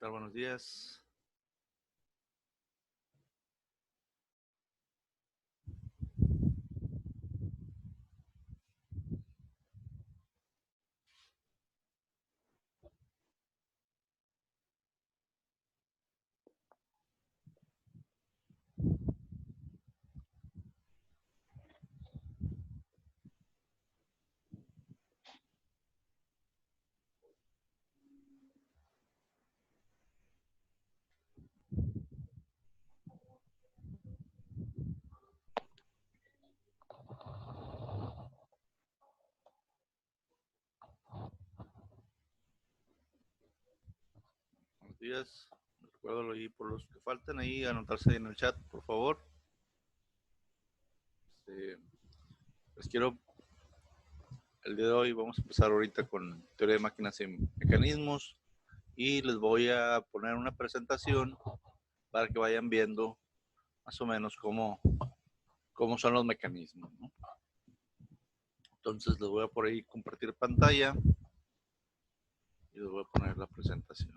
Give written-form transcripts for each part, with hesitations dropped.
tal? Buenos días. Buenos días. Recuerdo ahí por los que faltan ahí, anotarse ahí en el chat, por favor. Les quiero, el día de hoy vamos a empezar ahorita con teoría de máquinas y mecanismos y les voy a poner una presentación para que vayan viendo más o menos cómo son los mecanismos, ¿no? Entonces les voy a por ahí compartir pantalla y les voy a poner la presentación.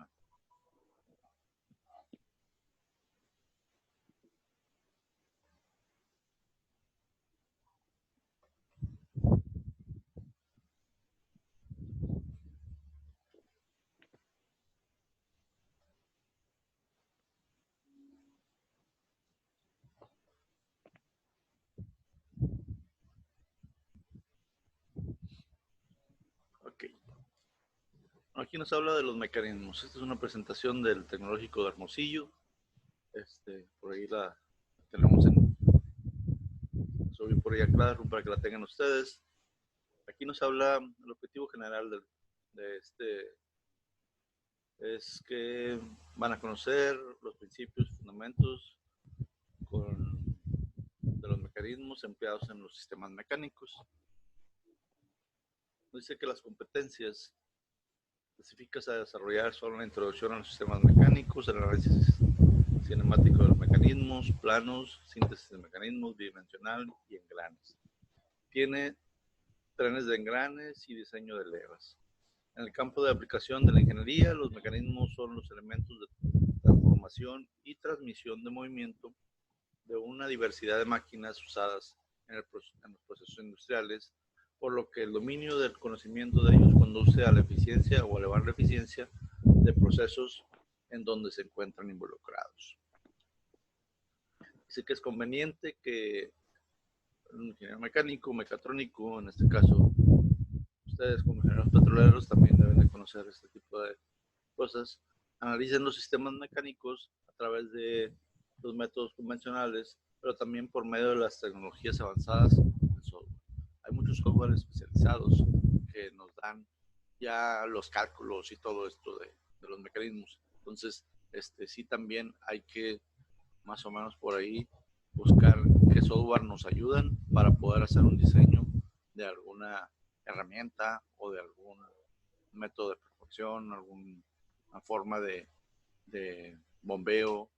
Ok. Aquí nos habla de los mecanismos. Esta es una presentación del Tecnológico de Hermosillo. Por ahí la tenemos subí por ahí a Classroom para que la tengan ustedes. Aquí nos habla el objetivo general de este es que van a conocer los principios, fundamentos de los mecanismos empleados en los sistemas mecánicos. Dice que las competencias específicas a desarrollar son la introducción a los sistemas mecánicos, el análisis cinemático de los mecanismos, planos, síntesis de mecanismos, bidimensional y engranes. Tiene trenes de engranes y diseño de levas. En el campo de aplicación de la ingeniería, los mecanismos son los elementos de transformación y transmisión de movimiento de una diversidad de máquinas usadas en los procesos industriales, por lo que el dominio del conocimiento de ellos conduce a la eficiencia o a elevar la eficiencia de procesos en donde se encuentran involucrados. Dice que es conveniente que un ingeniero mecánico, mecatrónico, en este caso, ustedes como ingenieros petroleros también deben de conocer este tipo de cosas, analicen los sistemas mecánicos a través de los métodos convencionales, pero también por medio de las tecnologías avanzadas del software. Hay muchos software especializados que nos dan ya los cálculos y todo esto de los mecanismos. Entonces, sí también hay que más o menos por ahí buscar qué software nos ayudan para poder hacer un diseño de alguna herramienta o de algún método de percusión, alguna forma de bombeo,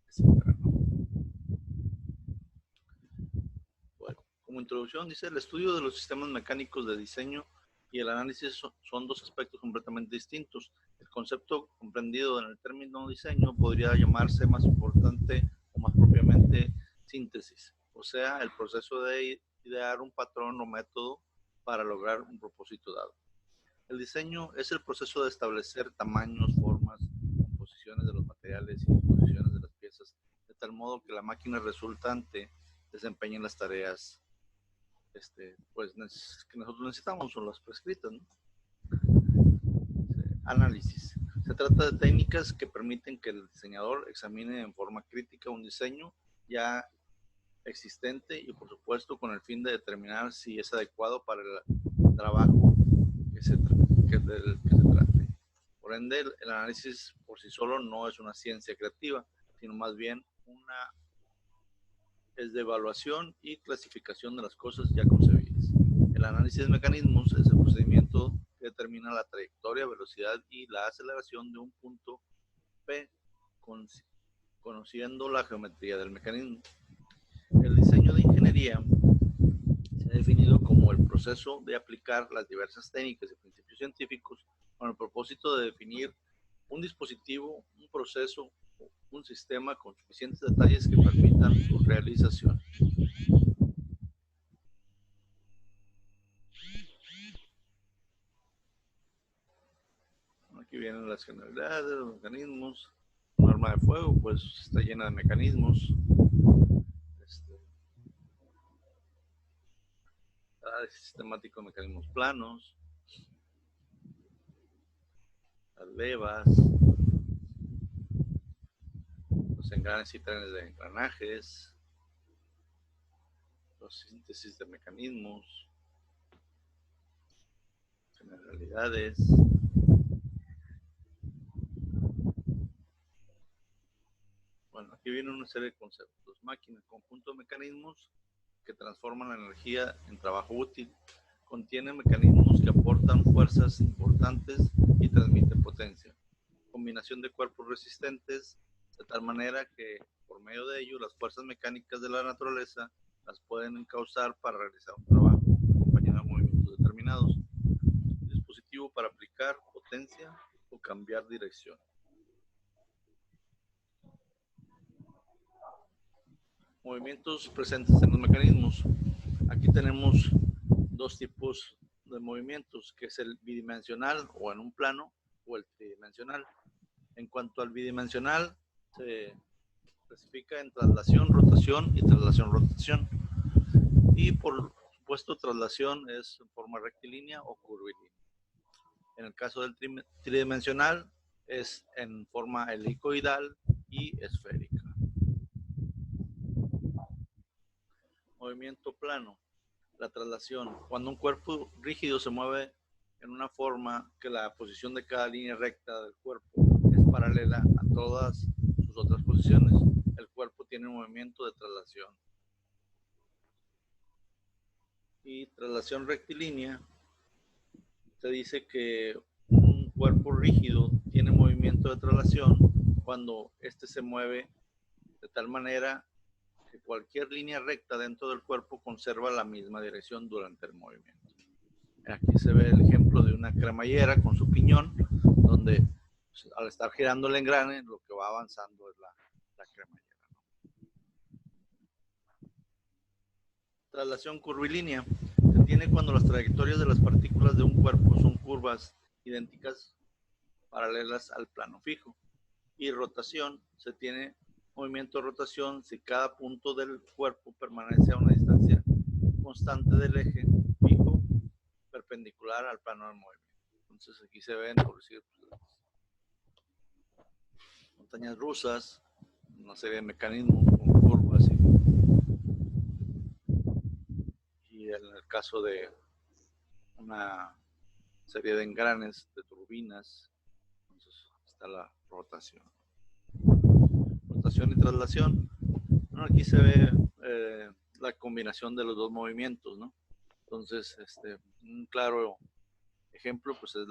etcétera, ¿no? Bueno, como introducción dice, el estudio de los sistemas mecánicos de diseño y el análisis son dos aspectos completamente distintos. El concepto comprendido en el término diseño podría llamarse más importante o más propiamente síntesis, o sea, el proceso de idear un patrón o método para lograr un propósito dado. El diseño es el proceso de establecer tamaños, formas, composiciones de los materiales y disposiciones de las piezas, de tal modo que la máquina resultante desempeñe las tareas pues, que nosotros necesitamos o las prescritas, ¿no? Análisis. Se trata de técnicas que permiten que el diseñador examine en forma crítica un diseño ya existente y, por supuesto, con el fin de determinar si es adecuado para el trabajo que se trate. Por ende, el análisis por sí solo no es una ciencia creativa, sino más bien es de evaluación y clasificación de las cosas ya concebidas. El análisis de mecanismos es el procedimiento que determina la trayectoria, velocidad y la aceleración de un punto P, conociendo la geometría del mecanismo. El diseño de ingeniería se ha definido como el proceso de aplicar las diversas técnicas y principios científicos con el propósito de definir un dispositivo, un proceso, un sistema con suficientes detalles que permitan su realización. Aquí vienen las generalidades, los mecanismos. Un arma de fuego, pues está llena de mecanismos. Sistemático de mecanismos planos, las levas, los engranes y trenes de engranajes, los síntesis de mecanismos, generalidades. Bueno, aquí viene una serie de conceptos. Máquina, conjunto de mecanismos que transforman la energía en trabajo útil. Contiene mecanismos que aportan fuerzas importantes y transmiten potencia. Combinación de cuerpos resistentes, de tal manera que por medio de ello las fuerzas mecánicas de la naturaleza las pueden encauzar para realizar un trabajo, acompañado de movimientos determinados. Dispositivo para aplicar potencia o cambiar dirección. Movimientos presentes en los mecanismos. Aquí tenemos dos tipos de movimientos, que es el bidimensional o en un plano, o el tridimensional. En cuanto al bidimensional, se clasifica en traslación, rotación y traslación-rotación. Y por supuesto, traslación es en forma rectilínea o curvilínea. En el caso del tridimensional, es en forma helicoidal y esférica. Movimiento plano. La traslación. Cuando un cuerpo rígido se mueve en una forma que la posición de cada línea recta del cuerpo es paralela a todas sus otras posiciones, el cuerpo tiene un movimiento de traslación. Y traslación rectilínea, se dice que un cuerpo rígido tiene movimiento de traslación cuando éste se mueve de tal manera que cualquier línea recta dentro del cuerpo conserva la misma dirección durante el movimiento. Aquí se ve el ejemplo de una cremallera con su piñón, donde pues, al estar girando el engrane, lo que va avanzando es la cremallera. Traslación curvilínea se tiene cuando las trayectorias de las partículas de un cuerpo son curvas idénticas paralelas al plano fijo. Y rotación se tiene movimiento de rotación si cada punto del cuerpo permanece a una distancia constante del eje fijo perpendicular al plano del movimiento. Entonces aquí se ven, por decir, montañas rusas, una serie de mecanismos con curvas y en el caso de una serie de engranes, de turbinas, entonces está la rotación. Rotación y traslación. Bueno, aquí se ve la combinación de los dos movimientos, ¿no? Entonces, un claro ejemplo pues es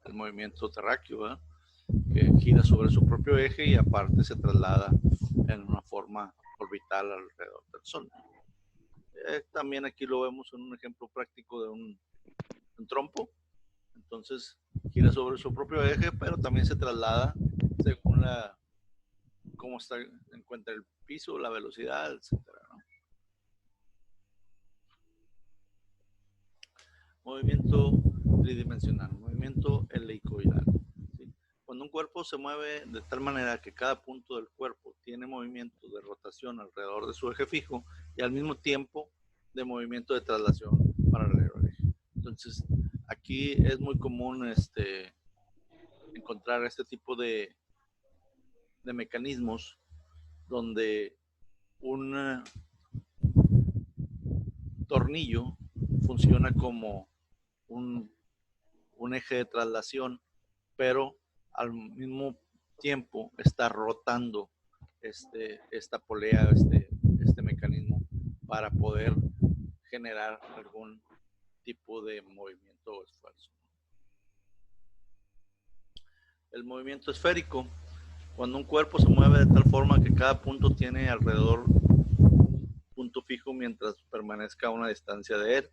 el movimiento terráqueo, ¿verdad? Que gira sobre su propio eje y aparte se traslada en una forma orbital alrededor del Sol. También aquí lo vemos en un ejemplo práctico de un trompo. Entonces gira sobre su propio eje, pero también se traslada según cómo se encuentra el piso, la velocidad, etcétera, ¿no? Movimiento tridimensional, movimiento helicoidal. ¿Sí? Cuando un cuerpo se mueve de tal manera que cada punto del cuerpo tiene movimiento de rotación alrededor de su eje fijo y al mismo tiempo de movimiento de traslación paralelo al eje. Entonces, aquí es muy común encontrar este tipo de mecanismos donde un tornillo funciona como un eje de traslación, pero al mismo tiempo está rotando esta polea, este mecanismo para poder generar algún tipo de movimiento o esfuerzo. El movimiento esférico, cuando un cuerpo se mueve de tal forma que cada punto tiene alrededor un punto fijo mientras permanezca a una distancia de él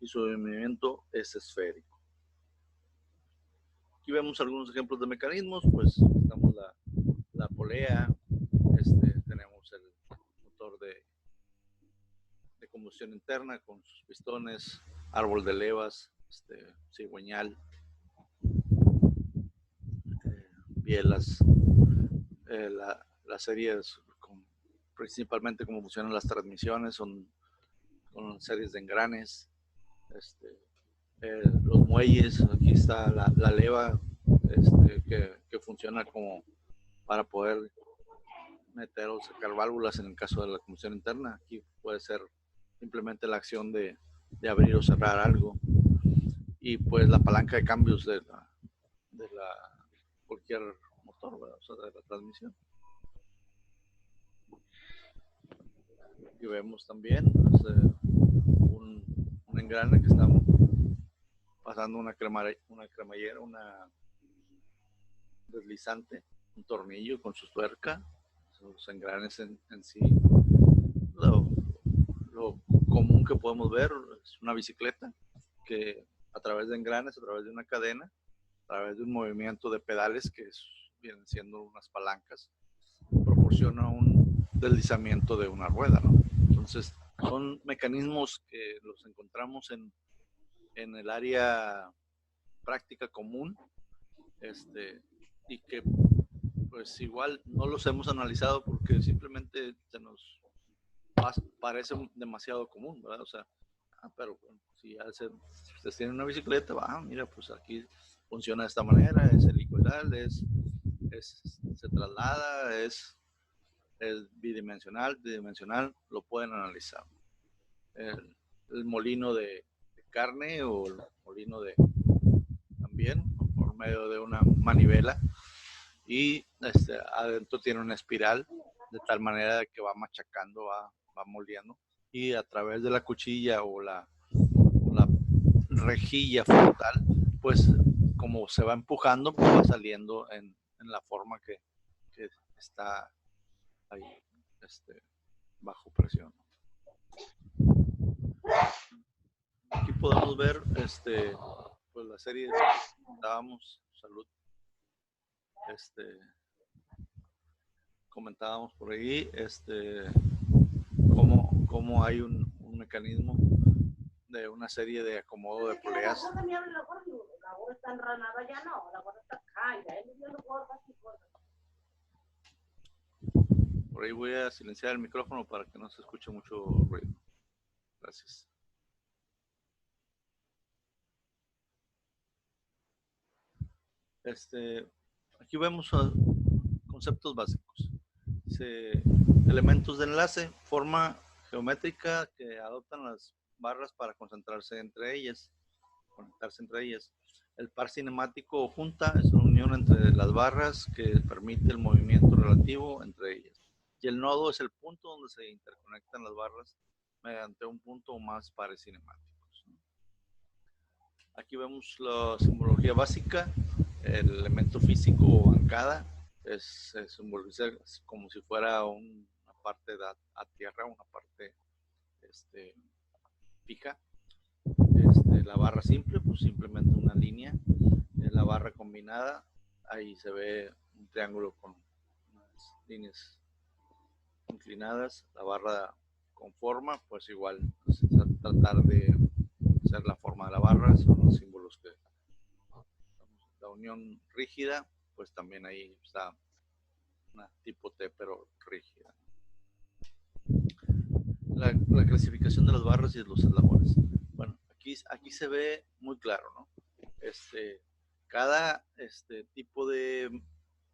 y su movimiento es esférico. Aquí vemos algunos ejemplos de mecanismos, pues estamos polea, tenemos el motor de combustión interna con sus pistones, árbol de levas, cigüeñal, bielas, las series, principalmente como funcionan las transmisiones, son series de engranes, los muelles, aquí está la leva que funciona como para poder meter o sacar válvulas en el caso de la combustión interna. Aquí puede ser simplemente la acción de abrir o cerrar algo, y pues la palanca de cambios de cualquier motor, ¿verdad? O sea, de la transmisión. Y vemos también un engrane que está pasando una cremallera, una deslizante, un tornillo con su tuerca, sus engranes en sí. Lo común que podemos ver es una bicicleta que a través de engranes, a través de una cadena, a través de un movimiento de pedales que vienen siendo unas palancas, proporciona un deslizamiento de una rueda, ¿no? Entonces, son mecanismos que los encontramos en el área práctica común, y que pues igual no los hemos analizado porque simplemente se nos parece demasiado común, ¿verdad? O sea, pero bueno, si ya ustedes tienen una bicicleta, mira, pues aquí funciona de esta manera, es helicoidal, se traslada, es bidimensional, tridimensional, lo pueden analizar. El molino de carne o el molino también por medio de una manivela, y adentro tiene una espiral de tal manera que va machacando, va moldeando, y a través de la cuchilla o la rejilla frontal, pues como se va empujando, pues va saliendo en la forma que está ahí, bajo presión. Aquí podemos ver pues la serie que comentábamos, salud, comentábamos por ahí, cómo hay un mecanismo de una serie de acomodo de poleas. Por ahí voy a silenciar el micrófono para que no se escuche mucho ruido. Gracias. Aquí vemos conceptos básicos. Elementos de enlace, forma geométrica que adoptan las barras para concentrarse entre ellas, conectarse entre ellas. El par cinemático o junta es una unión entre las barras que permite el movimiento relativo entre ellas. Y el nodo es el punto donde se interconectan las barras mediante un punto o más pares cinemáticos. Aquí vemos la simbología básica. El elemento físico o bancada se simboliza como si fuera una parte a tierra, una parte fija. La barra simple, pues simplemente una línea. La barra combinada, ahí se ve un triángulo con unas líneas inclinadas. La barra con forma, pues igual, pues, tratar de hacer la forma de la barra, son los símbolos que la unión rígida, pues también ahí está una tipo T, pero rígida. La clasificación de las barras y de los eslabones. Bueno, aquí se ve muy claro, ¿no? Cada tipo de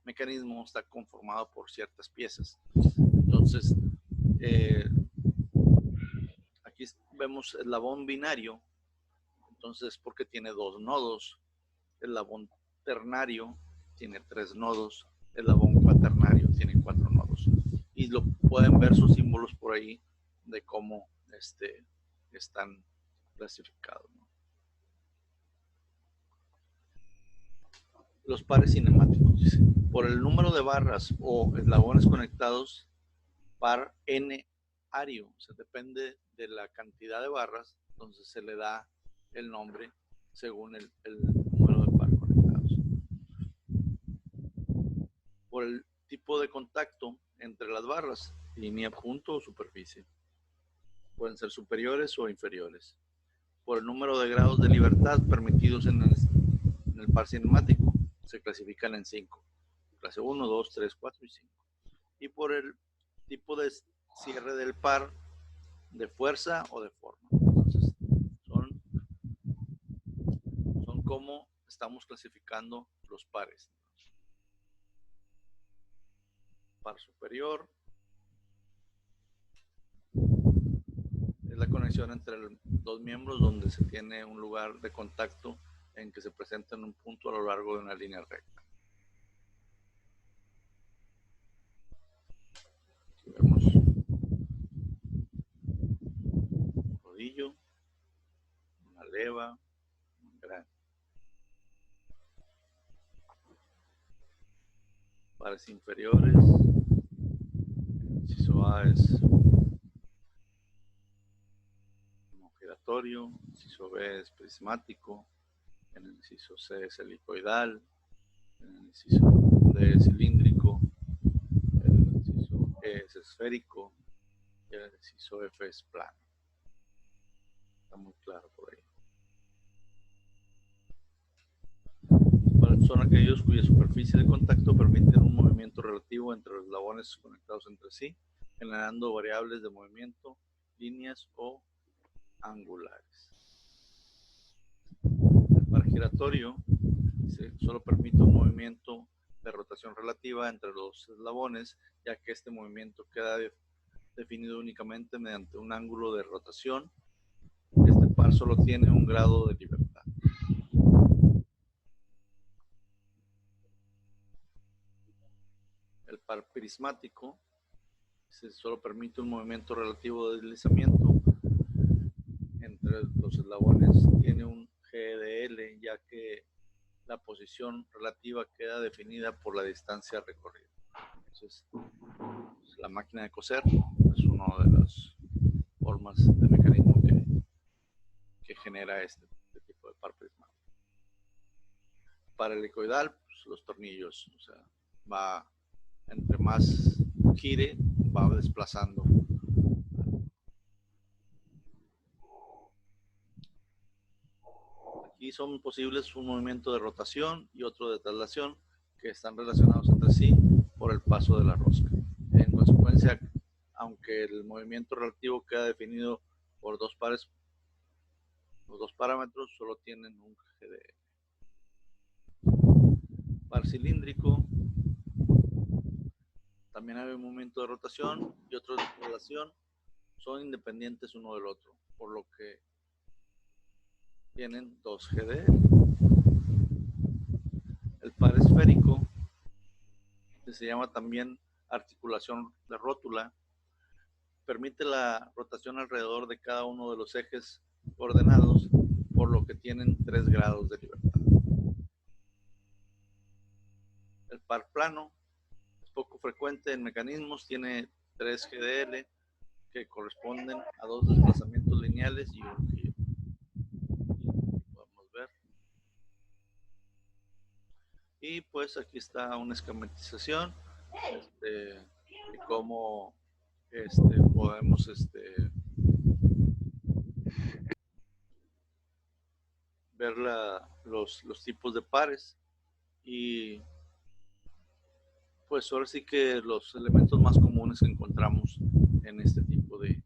mecanismo está conformado por ciertas piezas. Entonces, aquí vemos el eslabón binario, entonces porque tiene 2 nodos. El eslabón ternario tiene 3 nodos, el eslabón cuaternario tiene 4 nodos. Y lo pueden ver sus símbolos por ahí de cómo están clasificados, ¿no? Los pares cinemáticos, dice, por el número de barras o eslabones conectados, par n ario, o sea, depende de la cantidad de barras, entonces se le da el nombre según el número de par conectados. Por el tipo tipo de contacto entre las barras, línea, punto o superficie. Pueden ser superiores o inferiores. Por el número de grados de libertad permitidos en el par cinemático, se clasifican en 5. Clase 1, 2, 3, 4 y 5. Y por el tipo de cierre del par, de fuerza o de forma. Entonces, son como estamos clasificando los pares. Par superior es la conexión entre dos miembros donde se tiene un lugar de contacto en que se presenta en un punto a lo largo de una línea recta. Aquí vemos un rodillo, una leva, un gran. Pares inferiores, el inciso A es giratorio, el inciso B es prismático, el inciso C es helicoidal, el inciso D es cilíndrico, el inciso E es esférico y el inciso F es plano. Está muy claro por ahí. Son aquellos cuya superficie de contacto permite un movimiento relativo entre los eslabones conectados entre sí, generando variables de movimiento, líneas o angulares. El par giratorio solo permite un movimiento de rotación relativa entre los eslabones, ya que este movimiento queda definido únicamente mediante un ángulo de rotación. Este par solo tiene un grado de libertad. El par prismático solo permite un movimiento relativo de deslizamiento entre los eslabones. Tiene un GDL, ya que la posición relativa queda definida por la distancia recorrida. Entonces, la máquina de coser es una de las formas de mecanismo que genera este tipo de par prismático. Para el helicoidal, pues, los tornillos, o sea, va entre más gire, va desplazando. Aquí son posibles un movimiento de rotación y otro de traslación que están relacionados entre sí por el paso de la rosca. En consecuencia, aunque el movimiento relativo queda definido por dos pares, los dos parámetros solo tienen un GDL. Par cilíndrico, también hay un movimiento de rotación y otro de traslación, son independientes uno del otro, por lo que tienen dos GDL. El par esférico, que se llama también articulación de rótula, permite la rotación alrededor de cada uno de los ejes ordenados, por lo que tienen 3 grados de libertad. El par plano es poco frecuente en mecanismos, tiene 3 GDL que corresponden a 2 desplazamientos lineales y un giro. Podemos ver. Y pues aquí está una esquematización de cómo podemos ver los tipos de pares y pues ahora sí que los elementos más comunes que encontramos en este tipo de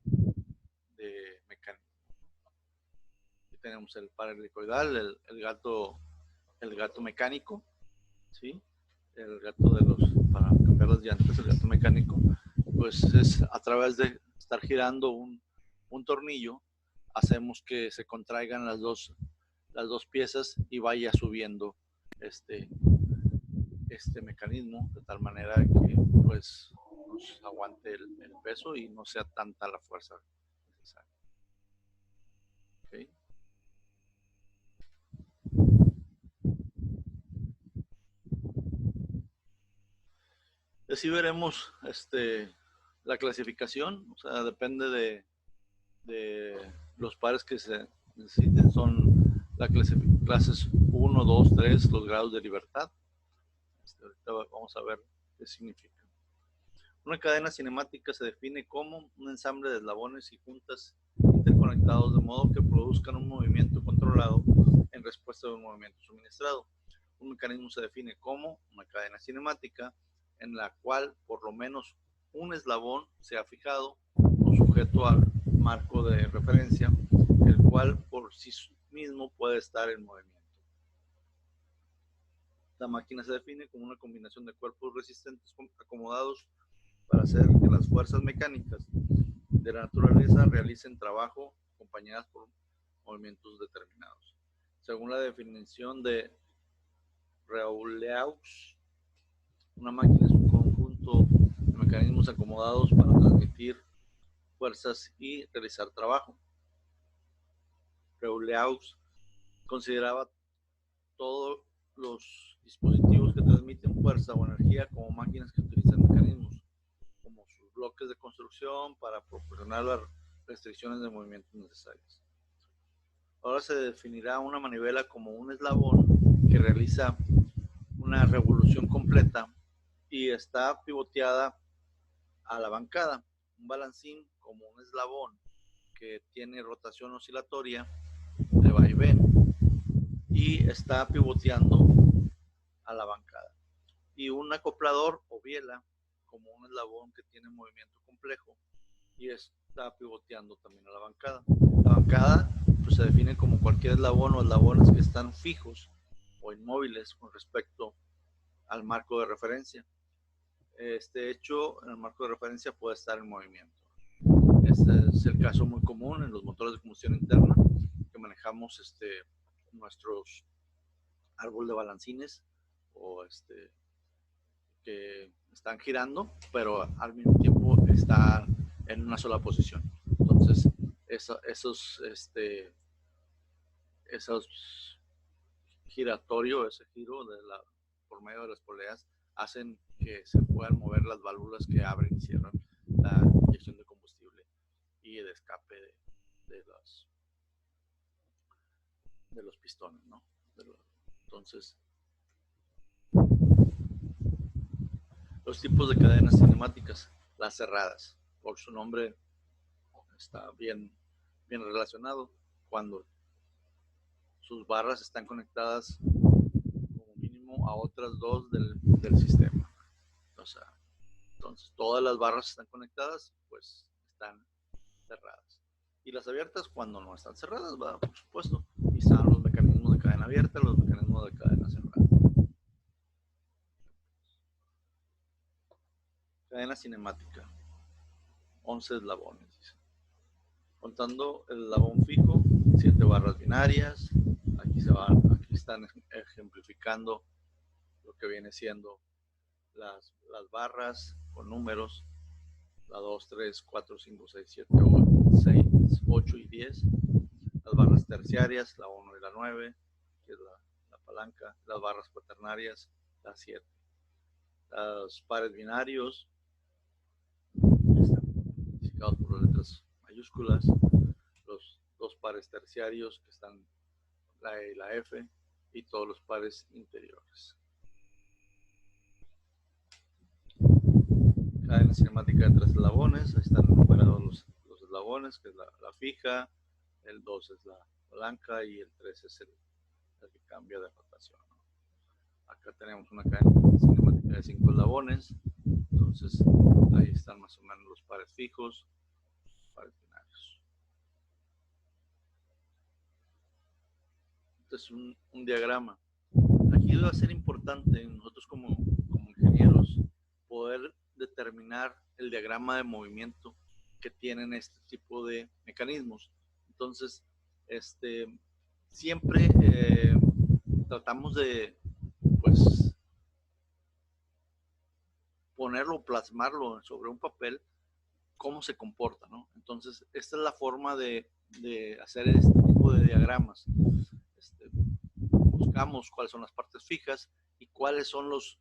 mecanismo. Aquí tenemos el par helicoidal, el gato mecánico, ¿sí? El gato para cambiar las llantas, el gato mecánico, pues es a través de estar girando un tornillo, hacemos que se contraigan las dos piezas y vaya subiendo este mecanismo de tal manera que pues nos aguante el peso y no sea tanta la fuerza necesaria. ¿Okay? Y así veremos la clasificación, o sea, depende de los pares que se necesiten, son las clases 1, 2, 3, los grados de libertad. Ahorita vamos a ver qué significa. Una cadena cinemática se define como un ensamble de eslabones y juntas interconectados de modo que produzcan un movimiento controlado en respuesta de un movimiento suministrado. Un mecanismo se define como una cadena cinemática en la cual por lo menos un eslabón sea fijado o sujeto al marco de referencia, el cual por sí mismo puede estar en movimiento. La máquina se define como una combinación de cuerpos resistentes acomodados para hacer que las fuerzas mecánicas de la naturaleza realicen trabajo acompañadas por movimientos determinados. Según la definición de Rawleux, una máquina es un conjunto de mecanismos acomodados para transmitir fuerzas y realizar trabajo. Rawleux consideraba todos los dispositivos que transmiten fuerza o energía como máquinas que utilizan mecanismos, como sus bloques de construcción para proporcionar las restricciones de movimientos necesarias. Ahora se definirá una manivela como un eslabón que realiza una revolución completa y está pivoteada a la bancada. Un balancín como un eslabón que tiene rotación oscilatoria de vaivén y está pivoteando a la bancada. Y un acoplador o biela como un eslabón que tiene movimiento complejo y está pivoteando también a la bancada. La bancada pues, se define como cualquier eslabón o eslabones que están fijos o inmóviles con respecto al marco de referencia. Este hecho en el marco de referencia puede estar en movimiento. Este es el caso muy común en los motores de combustión interna que manejamos nuestros árboles de balancines o que están girando, pero al mismo tiempo están en una sola posición. Entonces, esos giratorio, ese giro por medio de las poleas, hacen que se puedan mover las válvulas que abren y cierran la inyección de combustible y el escape de los pistones, ¿no? Entonces, los tipos de cadenas cinemáticas, las cerradas, por su nombre está bien relacionado, cuando sus barras están conectadas como mínimo a otras dos del sistema. O sea, entonces todas las barras están conectadas, pues están cerradas. Y las abiertas cuando no están cerradas, ¿va? Por supuesto. Y están los mecanismos de cadena abierta, los mecanismos de cadena cerrada. Cadena cinemática. 11 eslabones. Contando el eslabón fijo, 7 barras binarias. Aquí están ejemplificando lo que viene siendo las barras con números, la 2, 3, 4, 5, 6, 7, 8 y 10. Las barras terciarias, la 1 y la 9, que es la palanca. Las barras cuaternarias, la 7. Los pares binarios están identificados por las letras mayúsculas. Los dos pares terciarios, que están la E y la F, y todos los pares interiores. Cadena cinemática de 3 eslabones, ahí están numerados los eslabones, que es la fija, el 2 es la palanca y el 3 es el que cambia de rotación. Acá tenemos una cadena cinemática de 5 eslabones, entonces ahí están más o menos los pares fijos, pares binarios. Este es un diagrama. Aquí va a ser importante nosotros como ingenieros poder determinar el diagrama de movimiento que tienen este tipo de mecanismos. Entonces, siempre tratamos de, pues, ponerlo, plasmarlo sobre un papel, cómo se comporta, ¿no? Entonces, esta es la forma de hacer este tipo de diagramas. Buscamos cuáles son las partes fijas y cuáles son los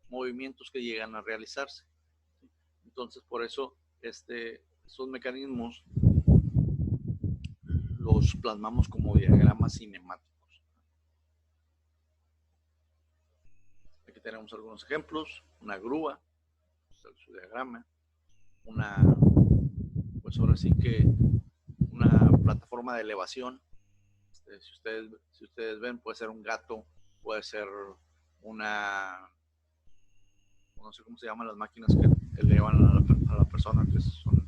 movimientos que llegan a realizarse. Entonces, por eso, esos mecanismos los plasmamos como diagramas cinemáticos. Aquí tenemos algunos ejemplos. Una grúa, su diagrama, pues ahora sí que una plataforma de elevación. Si ustedes ven, puede ser un gato, puede ser no sé cómo se llaman las máquinas que elevan a la persona, que son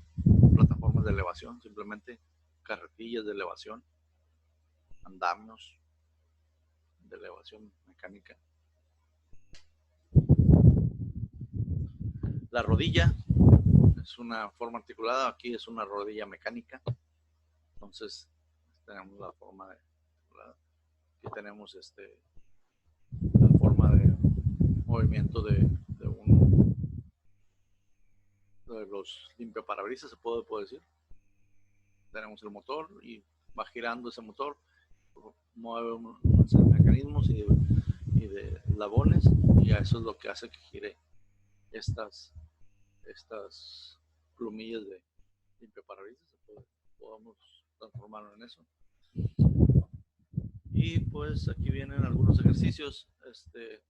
plataformas de elevación, simplemente carretillas de elevación, andamios de elevación mecánica. La rodilla es una forma articulada, aquí es una rodilla mecánica. Entonces tenemos la forma de, aquí tenemos la forma de movimiento de los limpiaparabrisas, se puede decir. Tenemos el motor y va girando ese motor, mueve mecanismos y de eslabones, y eso es lo que hace que gire estas plumillas de limpiaparabrisas. Podemos transformarlo en eso. Y pues aquí vienen algunos ejercicios.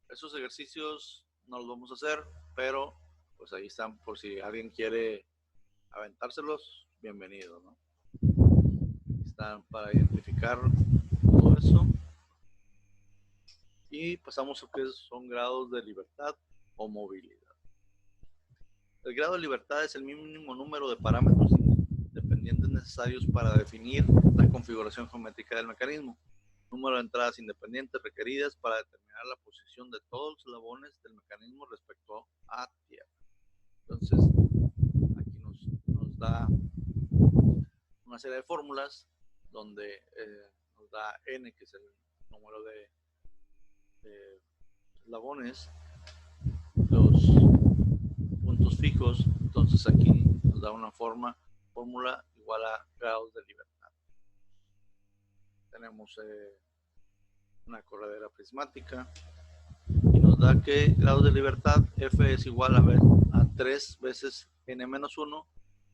Esos ejercicios no los vamos a hacer, pero pues ahí están por si alguien quiere aventárselos, bienvenido, ¿no? Están para identificar todo eso. Y pasamos a lo que son grados de libertad o movilidad. El grado de libertad es el mínimo número de parámetros independientes necesarios para definir la configuración geométrica del mecanismo. Número de entradas independientes requeridas para determinar la posición de todos los eslabones del mecanismo respecto a tierra. Entonces, aquí nos da una serie de fórmulas donde nos da n, que es el número de eslabones, los puntos fijos. Entonces aquí nos da una fórmula igual a grados de libertad. Tenemos una corredera prismática y nos da que grados de libertad F es igual a 3 veces n-1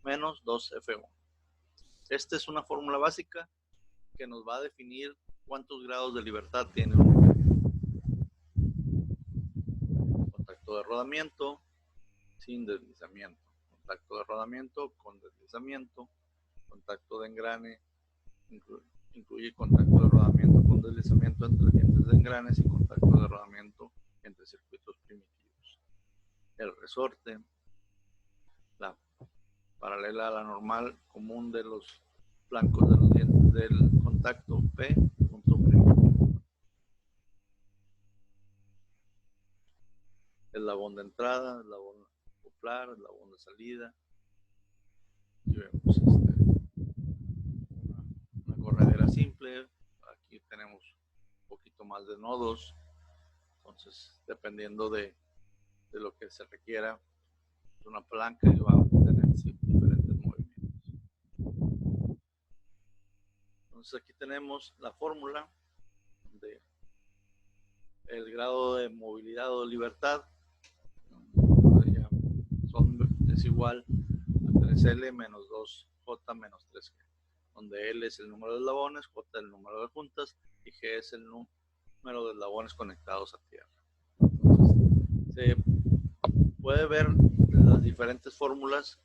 menos 2F1. Esta es una fórmula básica que nos va a definir cuántos grados de libertad tiene un mecanismo. Contacto de rodamiento sin deslizamiento, contacto de rodamiento con deslizamiento, contacto de engrane, incluye contacto de rodamiento con deslizamiento entre dientes de engranes y contacto de rodamiento entre circuitos primitivos. El resorte, la paralela a la normal común de los flancos de los dientes del contacto P, punto primitivo. Eslabón de entrada, eslabón acoplar, eslabón de salida. Aquí vemos una corredera simple. Aquí tenemos un poquito más de nodos. Entonces, dependiendo de lo que se requiera, una palanca y va a tener diferentes movimientos. Entonces, aquí tenemos la fórmula de el grado de movilidad o libertad. Es igual a 3L menos 2J menos 3G, donde L es el número de eslabones, J el número de juntas y G es el número de eslabones conectados a tierra. Entonces, se puede ver las diferentes fórmulas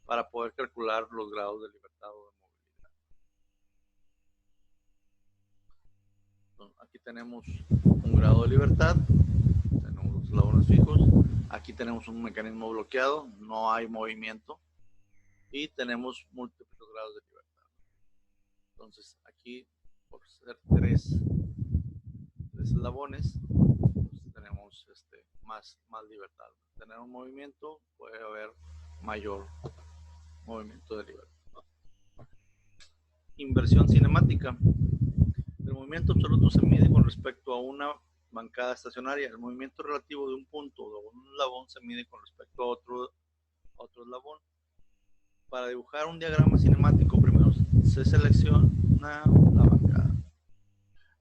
para poder calcular los grados de libertad o de movilidad. Entonces, aquí tenemos un grado de libertad, tenemos los eslabones fijos, aquí tenemos un mecanismo bloqueado, no hay movimiento, y tenemos múltiples grados de libertad. Entonces aquí, por ser tres eslabones, pues tenemos más libertad. Tener un movimiento, puede haber mayor movimiento de libertad. Inversión cinemática. El movimiento absoluto se mide con respecto a una bancada estacionaria. El movimiento relativo de un punto o de un eslabón se mide con respecto a otro eslabón. Para dibujar un diagrama cinemático, primero se selecciona la bancada.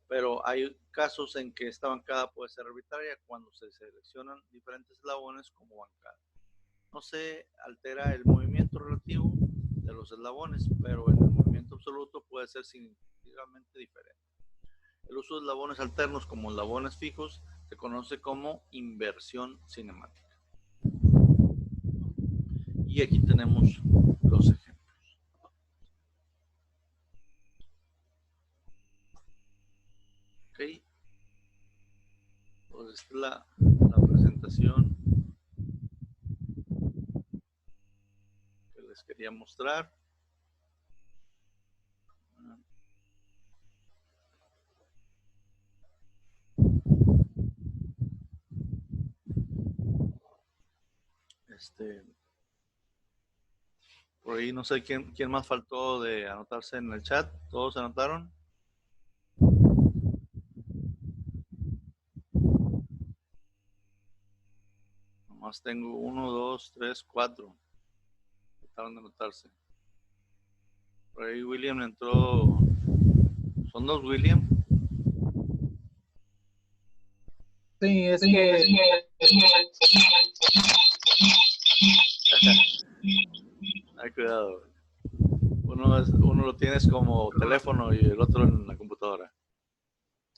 Pero hay casos en que esta bancada puede ser arbitraria cuando se seleccionan diferentes eslabones como bancada. No se altera el movimiento relativo de los eslabones, pero el movimiento absoluto puede ser significativamente diferente. El uso de eslabones alternos como eslabones fijos se conoce como inversión cinemática. Y aquí tenemos los ejemplos. Ok. Pues esta es la presentación que les quería mostrar. Por ahí no sé quién más faltó de anotarse en el chat. ¿Todos se anotaron? Nomás tengo 1, 2, 3, 4. Trataron de anotarse. Por ahí William entró. ¿Son dos William? Sí, es que Ay, cuidado. Uno lo tienes como teléfono y el otro en la computadora.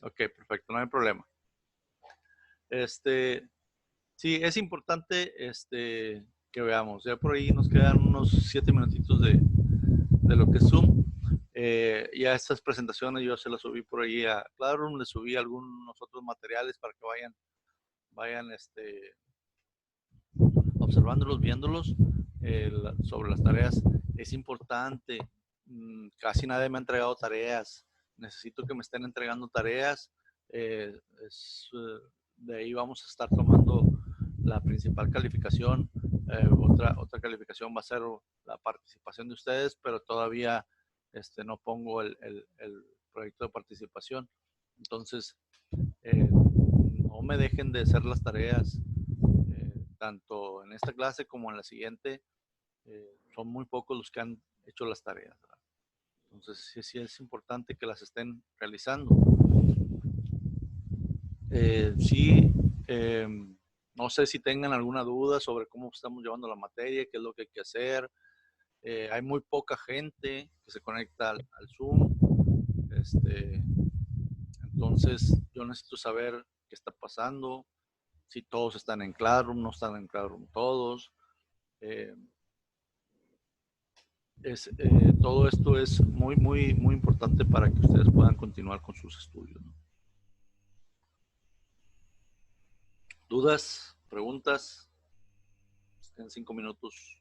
Ok, perfecto, no hay problema. Sí, es importante que veamos. Ya por ahí nos quedan unos 7 minutitos de lo que es Zoom. Ya estas presentaciones yo se las subí por ahí a Classroom, les subí algunos otros materiales para que vayan observándolos, viéndolos sobre las tareas. Es importante, casi nadie me ha entregado tareas. Necesito que me estén entregando tareas. De ahí vamos a estar tomando la principal calificación. Otra calificación va a ser la participación de ustedes, pero todavía no pongo el proyecto de participación. Entonces, no me dejen de hacer las tareas, tanto en esta clase como en la siguiente. Son muy pocos los que han hecho las tareas, ¿verdad? Entonces, sí es importante que las estén realizando. Sí, no sé si tengan alguna duda sobre cómo estamos llevando la materia, qué es lo que hay que hacer. Hay muy poca gente que se conecta al Zoom. Entonces, yo necesito saber qué está pasando, si todos están en Classroom, no están en Classroom todos. Todo esto es muy importante para que ustedes puedan continuar con sus estudios, ¿no? ¿Dudas? ¿Preguntas? En 5 minutos.